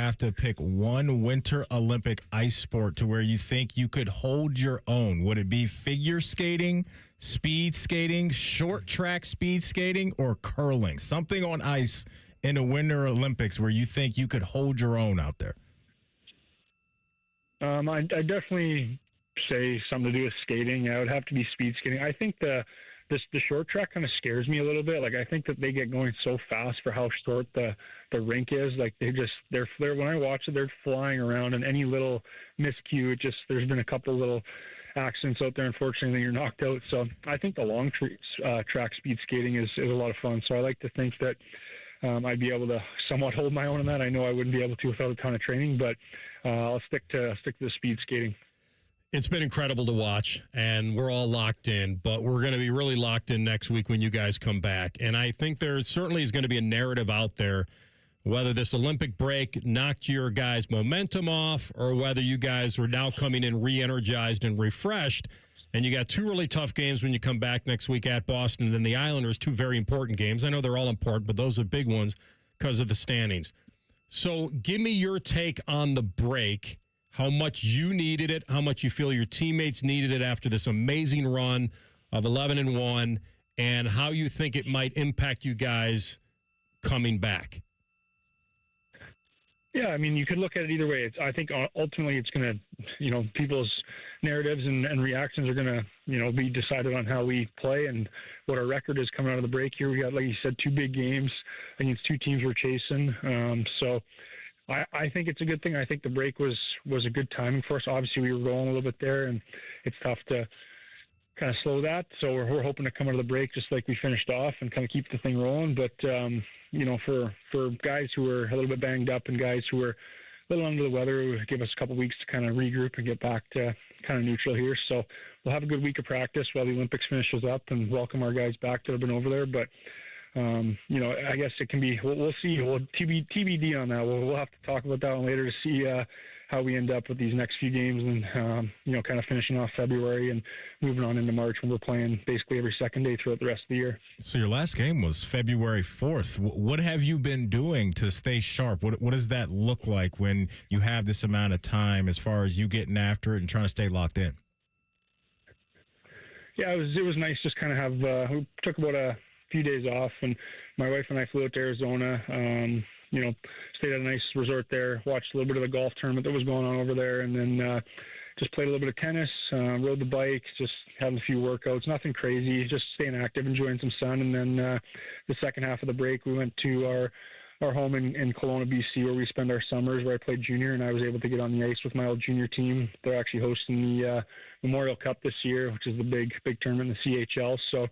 have to pick one Winter Olympic ice sport to where you think you could hold your own, would it be figure skating, speed skating, short track speed skating, or curling? Something on ice in the Winter Olympics where you think you could hold your own out there. I definitely say something to do with skating. I would have to be speed skating. I think the short track kind of scares me a little bit. Like, I think that they get going so fast for how short the rink is. Like, they're when I watch it, they're flying around, and any little miscue, there's been a couple little accidents out there, unfortunately, you're knocked out. So I think the long track speed skating is a lot of fun. So I like to think that I'd be able to somewhat hold my own in that. I know I wouldn't be able to without a ton of training, but I'll stick to the speed skating. It's been incredible to watch, and we're all locked in, but we're going to be really locked in next week when you guys come back. And I think there certainly is going to be a narrative out there, whether this Olympic break knocked your guys' momentum off or whether you guys are now coming in re-energized and refreshed. And you got two really tough games when you come back next week at Boston. And then the Islanders, two very important games. I know they're all important, but those are big ones because of the standings. So give me your take on the break, how much you needed it, how much you feel your teammates needed it after this amazing run of 11-1, and how you think it might impact you guys coming back. Yeah, I mean, you could look at it either way. I think ultimately it's going to, people's narratives and reactions are going to, be decided on how we play and what our record is coming out of the break here. We got, like you said, two big games against two teams we're chasing. So I think it's a good thing. I think the break was a good timing for us. Obviously, we were rolling a little bit there, and it's tough to kind of slow that. So we're hoping to come out of the break just like we finished off and kind of keep the thing rolling. But, for guys who are a little bit banged up and guys who are a little under the weather, it would give us a couple weeks to kind of regroup and get back to kind of neutral here. So we'll have a good week of practice while the Olympics finishes up and welcome our guys back that have been over there. But, I guess it can be, we'll see. We'll TBD on that. We'll have to talk about that one later to see how we end up with these next few games and, kind of finishing off February and moving on into March when we're playing basically every second day throughout the rest of the year. So your last game was February 4th. What have you been doing to stay sharp? What does that look like when you have this amount of time as far as you getting after it and trying to stay locked in? Yeah, it was nice just kind of have, we took about a few days off, and my wife and I flew out to Arizona, stayed at a nice resort there, watched a little bit of the golf tournament that was going on over there, and then just played a little bit of tennis, rode the bike, just having a few workouts, nothing crazy, just staying active, enjoying some sun. And then the second half of the break, we went to our home in Kelowna, BC, where we spend our summers, where I played junior, and I was able to get on the ice with my old junior team. They're actually hosting the Memorial Cup this year, which is the big tournament in the CHL. So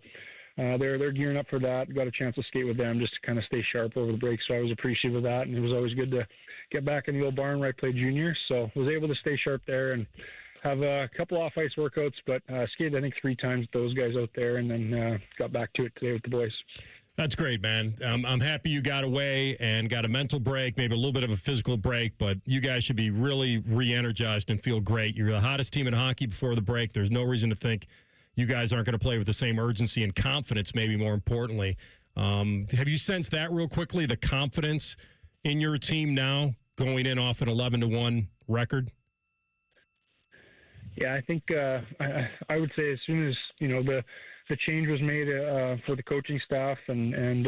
they're gearing up for that. Got a chance to skate with them just to kind of stay sharp over the break. So I was appreciative of that, and it was always good to get back in the old barn where I played junior. So was able to stay sharp there and have a couple off-ice workouts, but skated, I think, 3 times with those guys out there, and then got back to it today with the boys. That's great, man. I'm happy you got away and got a mental break, maybe a little bit of a physical break, but you guys should be really re-energized and feel great. You're the hottest team in hockey before the break. There's no reason to think you guys aren't going to play with the same urgency and confidence, maybe more importantly. Have you sensed that real quickly, the confidence in your team now going in off an 11-1 record? Yeah, I think I would say as soon as, the change was made for the coaching staff and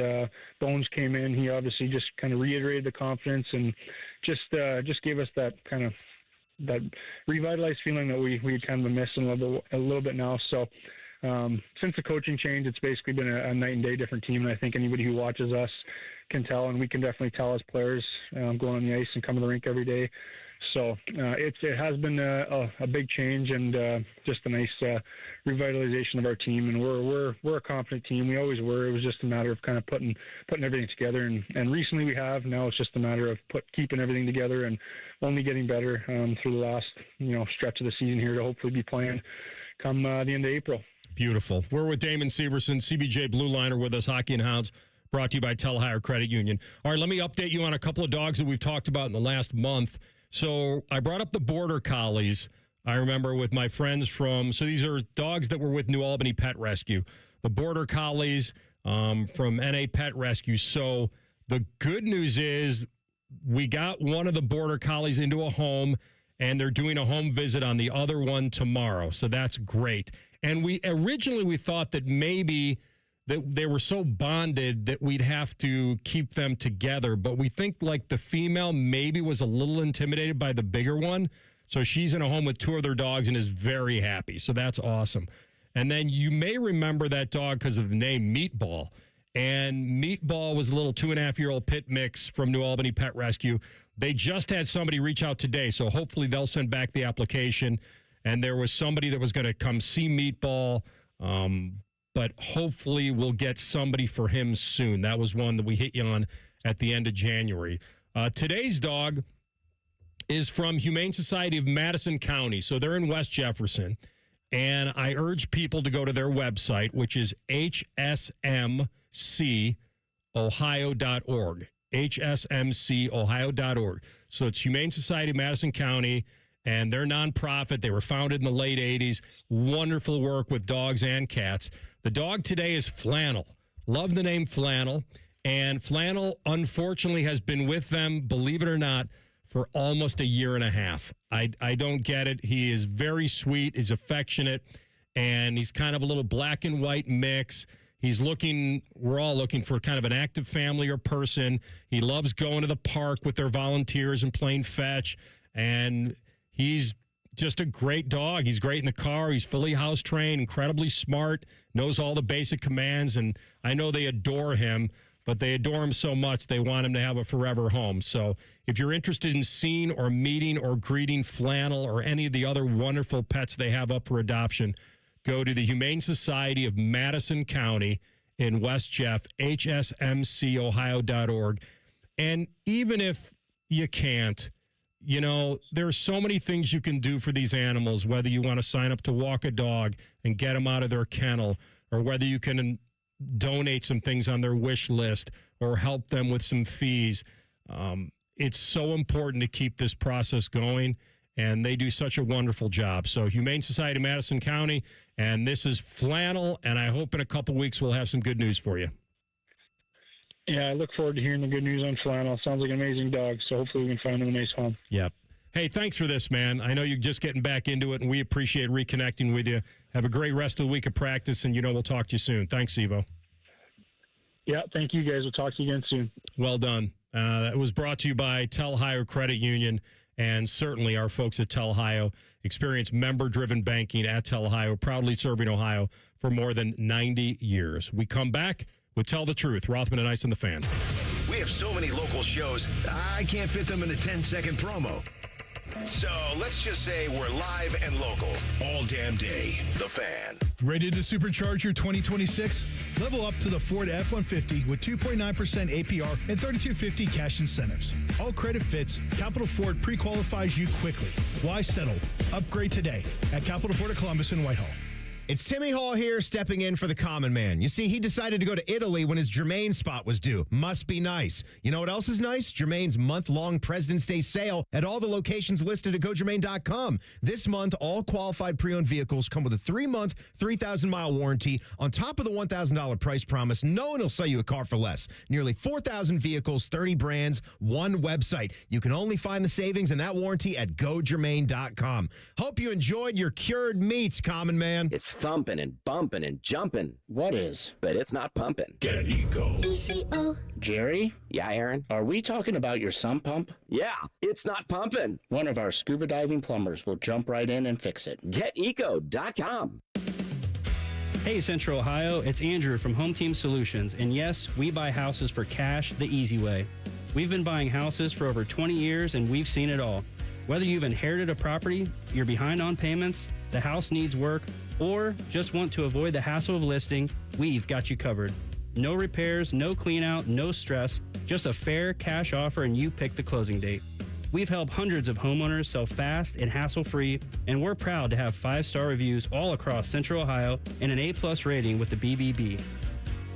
Bones came in, he obviously just kind of reiterated the confidence and just gave us that kind of that revitalized feeling that we had kind of been missing a little bit now. So since the coaching change, it's basically been a night and day different team, and I think anybody who watches us can tell, and we can definitely tell as players going on the ice and coming to the rink every day. So it has been a big change and just a nice revitalization of our team. And we're a confident team. We always were. It was just a matter of kind of putting everything together. And recently we have. Now it's just a matter of keeping everything together and only getting better through the last stretch of the season here to hopefully be playing come the end of April. Beautiful. We're with Damon Severson, CBJ Blue Liner with us, Hockey and Hounds, brought to you by Telhire Credit Union. All right, let me update you on a couple of dogs that we've talked about in the last month. So I brought up the Border Collies. I remember with my friends so these are dogs that were with New Albany Pet Rescue. The Border Collies from NA Pet Rescue. So the good news is we got one of the border collies into a home, and they're doing a home visit on the other one tomorrow. So that's great. And we thought that maybe that they were so bonded that we'd have to keep them together. But we think like the female maybe was a little intimidated by the bigger one. So she's in a home with two of their dogs and is very happy. So that's awesome. And then you may remember that dog because of the name Meatball. And Meatball was a little 2.5-year-old pit mix from New Albany Pet Rescue. They just had somebody reach out today, so hopefully they'll send back the application. And there was somebody that was going to come see Meatball, but hopefully we'll get somebody for him soon. That was one that we hit you on at the end of January. Today's dog is from Humane Society of Madison County, so they're in West Jefferson. And I urge people to go to their website, which is hsmcohio.org. hsmcohio.org. So it's Humane Society of Madison County, and they're nonprofit. They were founded in the late 80s. Wonderful work with dogs and cats. The dog today is Flannel. Love the name Flannel. And Flannel, unfortunately, has been with them, believe it or not, for almost a year and a half. I don't get it. He is very sweet. He's affectionate, and he's kind of a little black and white mix. We're all looking for kind of an active family or person. He loves going to the park with their volunteers and playing fetch, and he's just a great dog. He's great in the car. He's fully house trained, incredibly smart, knows all the basic commands, and I know they adore him, but they adore him so much they want him to have a forever home. So if you're interested in seeing or meeting or greeting Flannel or any of the other wonderful pets they have up for adoption, go to the Humane Society of Madison County in West Jeff, hsmcohio.org. And even if you can't, there's so many things you can do for these animals, whether you want to sign up to walk a dog and get them out of their kennel, or whether you can donate some things on their wish list or help them with some fees. It's so important to keep this process going, and they do such a wonderful job. So Humane Society of Madison County, and this is Flannel, and I hope in a couple weeks we'll have some good news for you. Yeah, I look forward to hearing the good news on Flannel. Sounds like an amazing dog, so hopefully we can find him a nice home. Yep. Hey, thanks for this, man. I know you're just getting back into it, and we appreciate reconnecting with you. Have a great rest of the week of practice, and we'll talk to you soon. Thanks, Evo. Yeah, thank you, guys. We'll talk to you again soon. Well done. That was brought to you by Tel-Ohio Credit Union, and certainly our folks at Tel-Ohio. Experience member-driven banking at Tel-Ohio, proudly serving Ohio for more than 90 years. We come back with Tell the Truth. Rothman and Ice on the Fan. We have so many local shows, I can't fit them in a 10-second promo. So let's just say we're live and local all damn day. The Fan. Ready to supercharge your 2026? Level up to the Ford F-150 with 2.9% APR and $3,250 cash incentives. All credit fits. Capital Ford pre-qualifies you quickly. Why settle? Upgrade today at Capital Ford of Columbus and Whitehall. It's Timmy Hall here, stepping in for the common man. You see, he decided to go to Italy when his Germain spot was due. Must be nice. You know what else is nice? Germain's month-long President's Day sale at all the locations listed at GoGermain.com. This month, all qualified pre-owned vehicles come with a 3-month, 3,000-mile warranty. On top of the $1,000 price promise, no one will sell you a car for less. Nearly 4,000 vehicles, 30 brands, one website. You can only find the savings and that warranty at GoGermain.com. Hope you enjoyed your cured meats, common man. It's thumping and bumping and jumping. What is? But it's not pumping. Get Eco. ECO. Jerry? Yeah, Aaron? Are we talking about your sump pump? Yeah, it's not pumping. One of our scuba diving plumbers will jump right in and fix it. GetEco.com. Hey, Central Ohio, it's Andrew from Home Team Solutions. And yes, we buy houses for cash the easy way. We've been buying houses for over 20 years and we've seen it all. Whether you've inherited a property, you're behind on payments, the house needs work, or just want to avoid the hassle of listing, we've got you covered. No repairs, no clean out, no stress, just a fair cash offer and you pick the closing date. We've helped hundreds of homeowners sell fast and hassle-free, and we're proud to have 5-star reviews all across Central Ohio and an A+ rating with the BBB.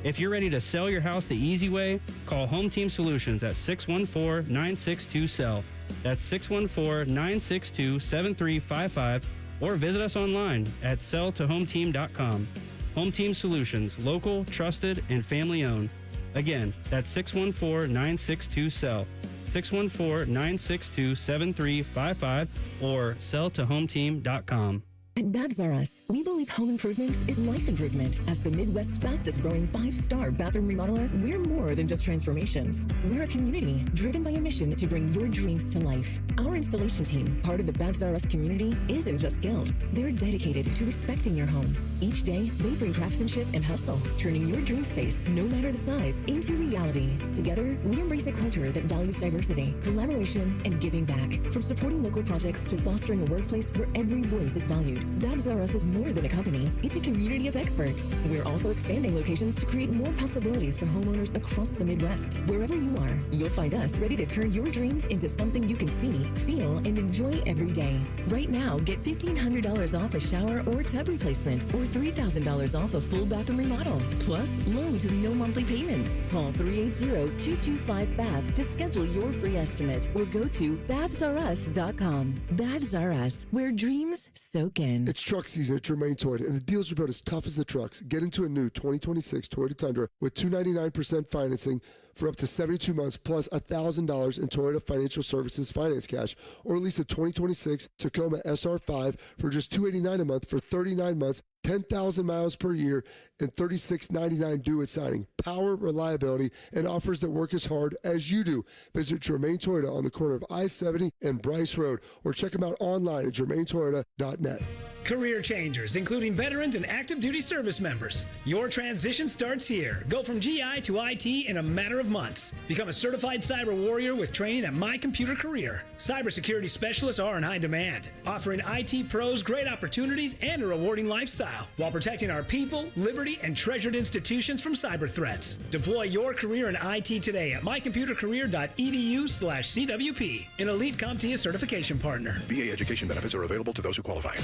If you're ready to sell your house the easy way, call Home Team Solutions at 614-962-SELL. That's 614-962-7355. Or visit us online at selltohometeam.com. Home Team Solutions, local, trusted, and family owned. Again, that's 614-962-SELL. 614-962-7355 or selltohometeam.com. At Babs R Us, we believe home improvement is life improvement. As the Midwest's fastest growing 5-star bathroom remodeler, we're more than just transformations. We're a community driven by a mission to bring your dreams to life. Our installation team, part of the Babs R Us community, isn't just skilled. They're dedicated to respecting your home. Each day, they bring craftsmanship and hustle, turning your dream space, no matter the size, into reality. Together, we embrace a culture that values diversity, collaboration, and giving back. From supporting local projects to fostering a workplace where every voice is valued. Babs R Us is more than a company. It's a community of experts. We're also expanding locations to create more possibilities for homeowners across the Midwest. Wherever you are, you'll find us ready to turn your dreams into something you can see, feel, and enjoy every day. Right now, get $1,500 off a shower or tub replacement or $3,000 off a full bathroom remodel. Plus, loans with no monthly payments. Call 380-225-BAB to schedule your free estimate or go to babsrus.com. Babs R Us, where dreams soak in. It's truck season at Germain Toyota, and the deals are about as tough as the trucks. Get into a new 2026 Toyota Tundra with $299% financing for up to 72 months, plus $1,000 in Toyota Financial Services finance cash, or lease a 2026 Tacoma SR5 for just $289 a month for 39 months, 10,000 miles per year, and $36.99 due at signing. Power, reliability, and offers that work as hard as you do. Visit Germain Toyota on the corner of I-70 and Bryce Road, or check them out online at germaintoyota.net. Career changers, including veterans and active duty service members. Your transition starts here. Go from GI to IT in a matter of months. Become a certified cyber warrior with training at My Computer Career. Cybersecurity specialists are in high demand, offering IT pros great opportunities and a rewarding lifestyle while protecting our people, liberty, and treasured institutions from cyber threats. Deploy your career in IT today at mycomputercareer.edu/CWP, an elite CompTIA certification partner. VA education benefits are available to those who qualify.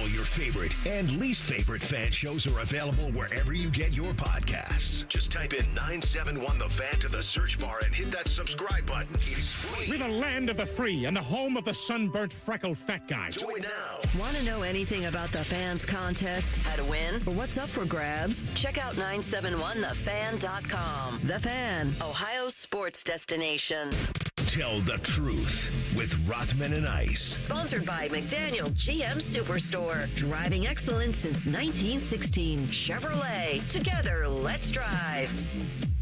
All your favorite and least favorite fan shows are available wherever you get your podcasts. Just type in 971 The Fan to the search bar and hit that subscribe button. It's free. We're the land of the free and the home of the sunburnt, freckled fat guy. Do it now. Want to know anything about the Fans contest, how to win, or what's up for grabs? Check out 971thefan.com. The Fan, Ohio's sports destination. Tell the truth with Rothman and Ice. Sponsored by McDaniel GM Superstore. Driving excellence since 1916. Chevrolet. Together, let's drive.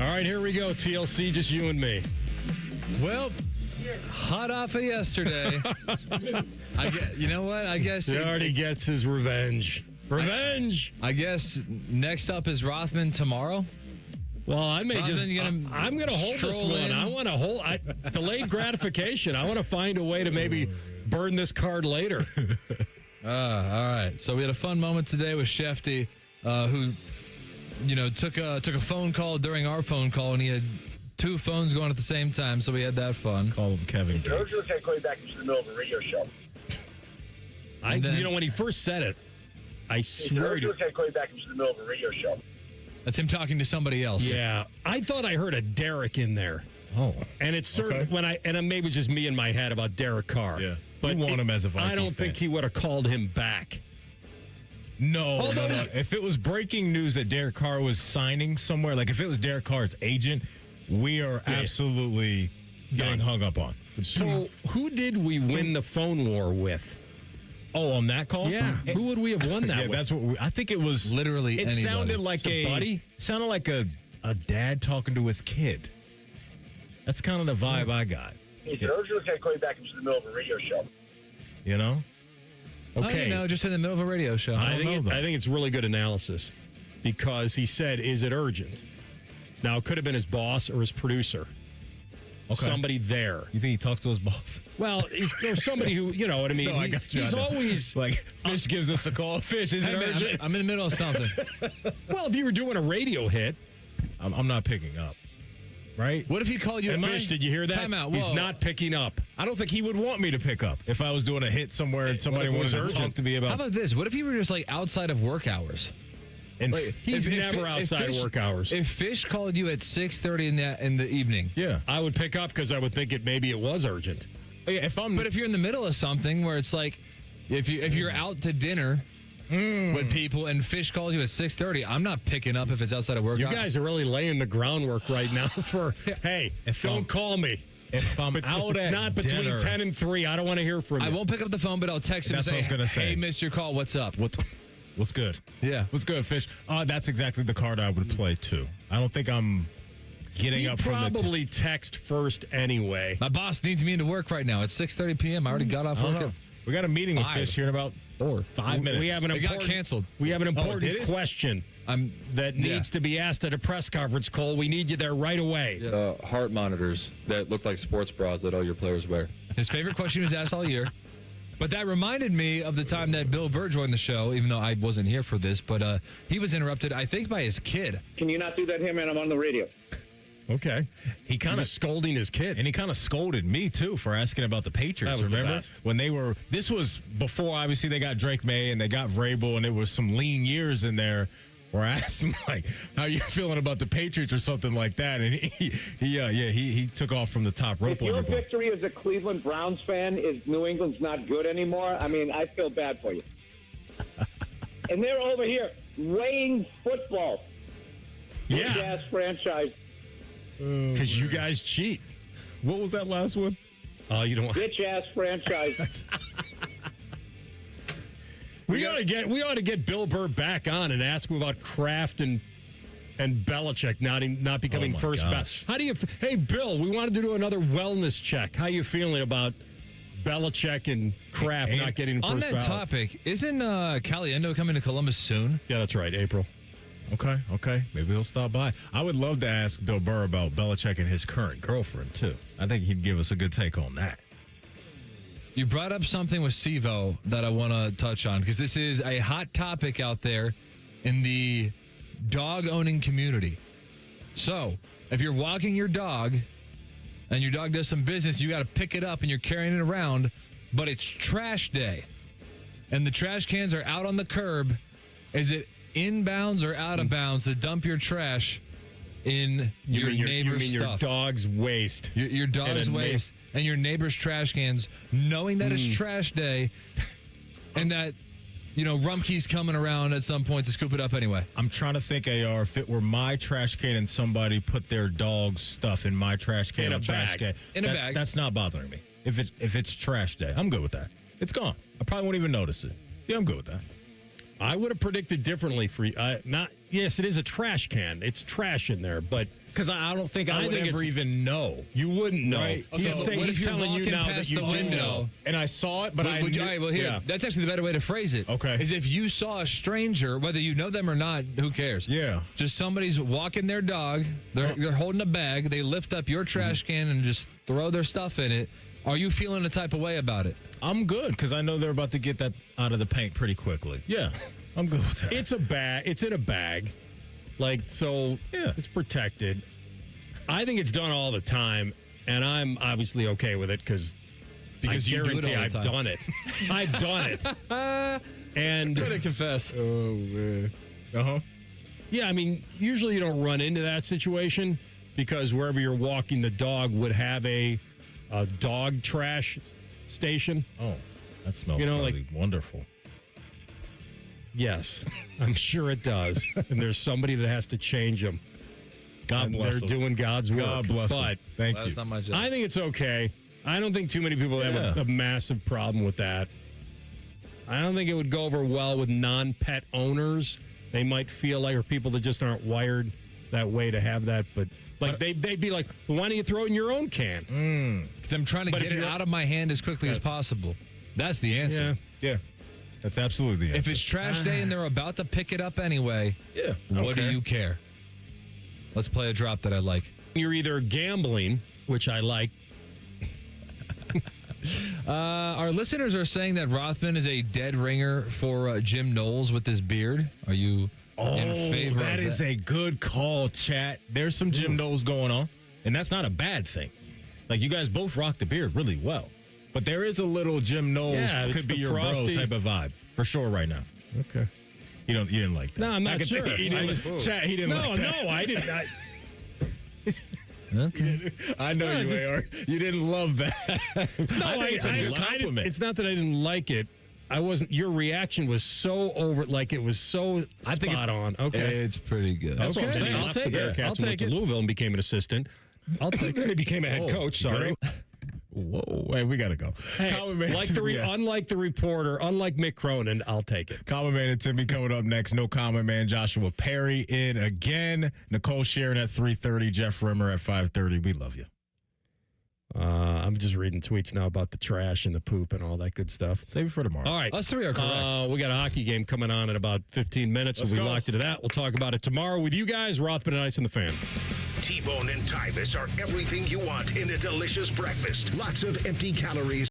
All right, here we go, TLC, just you and me. Well, hot off of yesterday. You know what? I guess he already gets his revenge. Revenge! I guess next up is Rothman tomorrow. Well, I'm going to hold this one. I want to hold delayed gratification. I want to find a way to maybe burn this card later. All right. So we had a fun moment today with Schefter, who, took a phone call during our phone call, and he had two phones going at the same time. So we had that fun. Call him Kevin Gates. George will take way back into the middle of a radio show. When he first said it, I swear George will take way back into the middle of a radio show. That's him talking to somebody else. Yeah. I thought I heard a Derek in there. Oh. And it's certain maybe it's just me in my head about Derek Carr. Yeah. But you want him as a Viking I don't think he would have called him back. No. If it was breaking news that Derek Carr was signing somewhere, like if it was Derek Carr's agent, we are absolutely getting hung up on. So who did we win the phone war with? Oh, on that call? Yeah. Who would we have won that with? That's what I think it was. Literally it anybody. Sounded like sounded like a dad talking to his kid. That's kind of the vibe I got. George will take way back into the middle of a radio show. You know? Okay. Just in the middle of a radio show. I think it's really good analysis because he said, is it urgent? Now, it could have been his boss or his producer. Okay. Somebody there. You think he talks to his boss? Well, there's somebody who, you know what I mean? No, I got you. He's always... Like, Fish gives us a call. Fish, is it urgent? I'm in the middle of something. Well, if you were doing a radio hit... I'm not picking up. Right? What if he called you... Fish, did you hear that? Time out. He's not picking up. I don't think he would want me to pick up if I was doing a hit somewhere and somebody wanted to talk to me about... How about this? What if you were just like outside of work hours? And he's never outside of work hours. If Fish called you at 6:30 in the evening, I would pick up because I would think maybe it was urgent. Yeah, but if you're in the middle of something where it's like, if you're out to dinner with people and Fish calls you at 6:30, I'm not picking up if it's outside of work. You guys are really laying the groundwork right now for, hey, don't call me. If I'm out it's at not between dinner, 10 and 3. I don't want to hear from you. I won't pick up the phone, but I'll text him and That's what I was say, gonna say. hey, missed your call. What's up? What's good? Yeah. What's good, Fish? That's exactly the card I would play, too. I don't think I'm getting You up from the probably text first anyway. My boss needs me into work right now. It's 6:30 p.m. I already got off I don't work. know. We got a meeting with 5. Fish here in about 5 minutes. We have an It got important, canceled. We have an did important it? question that needs to be asked at a press conference, Cole. We need you there right away. Heart monitors that look like sports bras that all your players wear. His favorite question was asked all year. But that reminded me of the time that Bill Burr joined the show, even though I wasn't here for this. But he was interrupted, I think, by his kid. Can you not do that here, man? I'm on the radio. Okay. He kind of scolding his kid. And he kind of scolded me, too, for asking about the Patriots. That was the Remember? best. When they were, this was before, obviously, they got Drake May and they got Vrabel, and there was some lean years in there where I asked him, like, how you feeling about the Patriots or something like that. And he took off from the top rope If on your your ball. victory as a Cleveland Browns fan is New England's not good anymore, I mean, I feel bad for you. And they're over here weighing football. Yeah. Gas franchise. Because you guys cheat. What was that last one? Oh, you don't want. Bitch ass franchise. We ought to get Bill Burr back on and ask him about Kraft and Belichick not becoming Oh, my first gosh. best. How do you? Hey, Bill, we wanted to do another wellness check. How you feeling about Belichick and Kraft not getting first On that ballot? topic, isn't Caliendo coming to Columbus soon? Yeah, that's right, April. Okay. Maybe he'll stop by. I would love to ask Bill Burr about Belichick and his current girlfriend, too. I think he'd give us a good take on that. You brought up something with Sivo that I want to touch on because this is a hot topic out there in the dog owning community. So, if you're walking your dog and your dog does some business, you got to pick it up and you're carrying it around, but it's trash day and the trash cans are out on the curb. Is it inbounds or out of bounds to dump your trash in your neighbor's stuff? Your dog's waste. Your dog's waste and your neighbor's trash cans, knowing that it's trash day and that, Rumpke's coming around at some point to scoop it up anyway. I'm trying to think, AR, if it were my trash can and somebody put their dog's stuff in my trash can In a trash bag. can, In a bag. That's not bothering me. If it's trash day, I'm good with that. It's gone. I probably won't even notice it. Yeah, I'm good with that. I would have predicted differently for you. Yes, it is a trash can. It's trash in there, but because I don't think I would ever even know. You wouldn't know. Right? He's telling you now that past you the do window know. And I saw it, but All right, well, here, that's actually the better way to phrase it. Okay. Is if you saw a stranger, whether you know them or not, who cares? Yeah. Just somebody's walking their dog, they're holding a bag, they lift up your trash can and just throw their stuff in it. Are you feeling a type of way about it? I'm good because I know they're about to get that out of the paint pretty quickly. Yeah, I'm good with that. It's a bag. It's in a bag. It's protected. I think it's done all the time, and I'm obviously okay with it because I you do it guarantee all the I've time. done it. I've done it. And I'm going to confess. Oh, man. Uh-huh. Yeah, I mean, usually you don't run into that situation because wherever you're walking the dog would have a dog trash station. Oh, that smells probably wonderful. Yes, I'm sure it does. And there's somebody that has to change them. God bless They're them. doing God's work. God bless them. But Thank That's you. not my job. I think it's okay. I don't think too many people have a massive problem with that. I don't think it would go over well with non-pet owners. They might feel like, or people that just aren't wired that way to have that. But they'd be like, well, why don't you throw it in your own can? Because I'm trying to get it out of my hand as quickly as possible. That's the answer. Yeah. That's absolutely the answer. If it's trash day and they're about to pick it up anyway, what do you care? Let's play a drop that I like. You're either gambling, which I like. Our listeners are saying that Rothman is a dead ringer for Jim Knowles with his beard. Are you in favor of that? That is a good call, chat. There's some Jim Knowles going on, and that's not a bad thing. Like, you guys both rock the beard really well. But there is a little Jim Knowles could be your frosty bro type of vibe for sure right now. Okay. You didn't like that. No, I'm not sure. He didn't like that. No, I didn't. Okay. I know you, AR. You didn't love that. I think it's a good compliment. It's not that I didn't like it. I wasn't. Your reaction was so over, like it was so spot on. Okay, It's pretty good. That's what I'm saying. I'll take it. I'll take it. Louisville and became an assistant. I'll take it. He became a head coach. Sorry. Whoa, wait, we got to go. Hey, unlike the reporter, unlike Mick Cronin, I'll take it. Common Man and Timmy coming up next. No Common Man, Joshua Perry in again. Nicole Sharon at 3:30. Jeff Rimmer at 5:30. We love you. I'm just reading tweets now about the trash and the poop and all that good stuff. Save it for tomorrow. All right. Us three are correct. We got a hockey game coming on in about 15 minutes. Let's we'll be go. locked into that. We'll talk about it tomorrow with you guys, Rothman and Ice and the Fan. T-Bone and Tyvis are everything you want in a delicious breakfast. Lots of empty calories.